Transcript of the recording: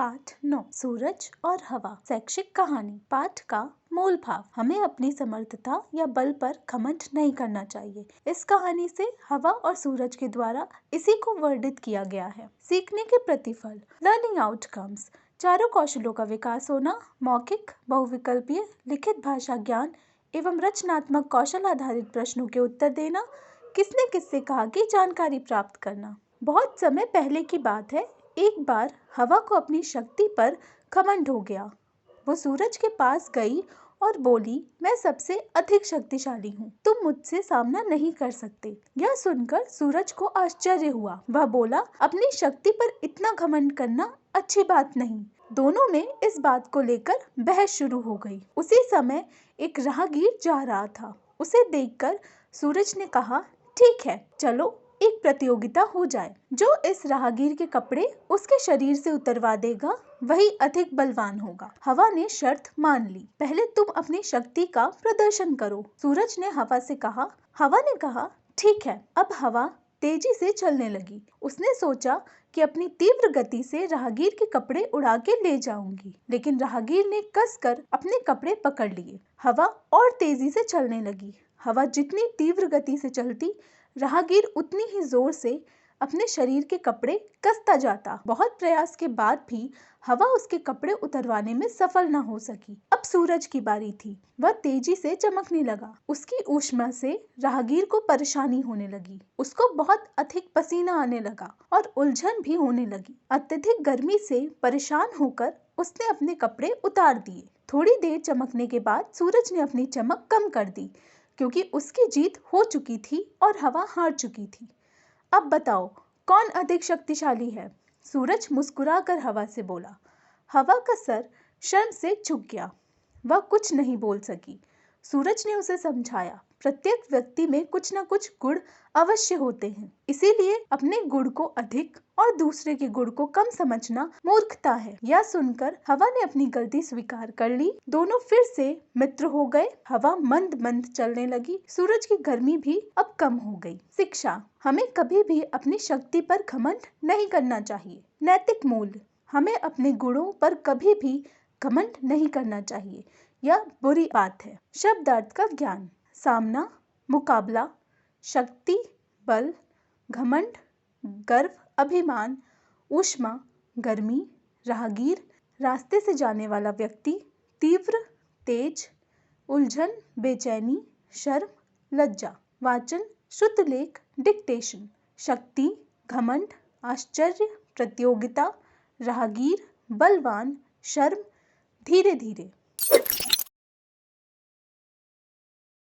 पाठ 9 सूरज और हवा। शैक्षिक कहानी। पाठ का मूल भाव। हमें अपनी समर्थता या बल पर घमंड नहीं करना चाहिए। इस कहानी से हवा और सूरज के द्वारा इसी को वर्णित किया गया है। सीखने के प्रतिफल। Learning outcomes. चारों कौशलों का विकास होना, मौखिक, बहुविकल्पीय, लिखित भाषा ज्ञान एवं रचनात्मक कौशल आधारित प्रश्नों के उत्तर देना, किसने किससे कहा की जानकारी प्राप्त करना। बहुत समय पहले की बात है, एक बार हवा को अपनी शक्ति पर घमंड हो गया। वो सूरज के पास गई और बोली, मैं सबसे अधिक शक्तिशाली हूँ, तुम मुझसे सामना नहीं कर सकते। यह सुनकर सूरज को आश्चर्य हुआ। वह बोला, अपनी शक्ति पर इतना घमंड करना अच्छी बात नहीं। दोनों में इस बात को लेकर बहस शुरू हो गई। उसी समय एक राहगीर जा रहा था। उसे देखकर सूरज ने कहा, ठीक है, चलो एक प्रतियोगिता हो जाए। जो इस राहगीर के कपड़े उसके शरीर से उतरवा देगा वही अधिक बलवान होगा। हवा ने शर्त मान ली। पहले तुम अपनी शक्ति का प्रदर्शन करो। सूरज ने हवा से कहा। हवा ने कहा, ठीक है। अब हवा तेजी से चलने लगी। उसने सोचा कि अपनी तीव्र गति से राहगीर के कपड़े उड़ा के ले जाऊंगी, लेकिन राहगीर ने कसकर अपने कपड़े पकड़ लिए। हवा और तेजी से चलने लगी। हवा जितनी तीव्र गति से चलती, राहगीर उतनी ही जोर से अपने शरीर के कपड़े कसता जाता। बहुत प्रयास के बाद भी हवा उसके कपड़े उतरवाने में सफल न हो सकी। अब सूरज की बारी थी। वह तेजी से चमकने लगा। उसकी ऊष्मा से राहगीर को परेशानी होने लगी। उसको बहुत अधिक पसीना आने लगा और उलझन भी होने लगी। अत्यधिक गर्मी से परेशान होकर उसने अपने कपड़े उतार दिए। थोड़ी देर चमकने के बाद सूरज ने अपनी चमक कम कर दी, क्योंकि उसकी जीत हो चुकी थी और हवा हार चुकी थी। अब बताओ, कौन अधिक शक्तिशाली है? सूरज मुस्कुराकर हवा से बोला। हवा का सर शर्म से झुक गया। वह कुछ नहीं बोल सकी। सूरज ने उसे समझाया, प्रत्येक व्यक्ति में कुछ न कुछ गुण अवश्य होते हैं, इसीलिए अपने गुण को अधिक और दूसरे के गुण को कम समझना मूर्खता है। यह सुनकर हवा ने अपनी गलती स्वीकार कर ली। दोनों फिर से मित्र हो गए। हवा मंद मंद चलने लगी। सूरज की गर्मी भी अब कम हो गई। शिक्षा। हमें कभी भी अपनी शक्ति पर घमंड नहीं करना चाहिए। नैतिक मूल्य। हमें अपने गुणों पर कभी भी घमंड नहीं करना चाहिए। यह बुरी बात है। शब्दार्थ का ज्ञान। सामना, मुकाबला, शक्ति, बल, घमंड, गर्व, अभिमान, ऊष्मा, गर्मी, राहगीर, रास्ते से जाने वाला व्यक्ति, तीव्र, तेज, उलझन, बेचैनी, शर्म, लज्जा। वाचन, शुद्ध लेख, डिक्टेशन। शक्ति, घमंड, आश्चर्य, प्रतियोगिता, राहगीर, बलवान, शर्म, धीरे धीरे।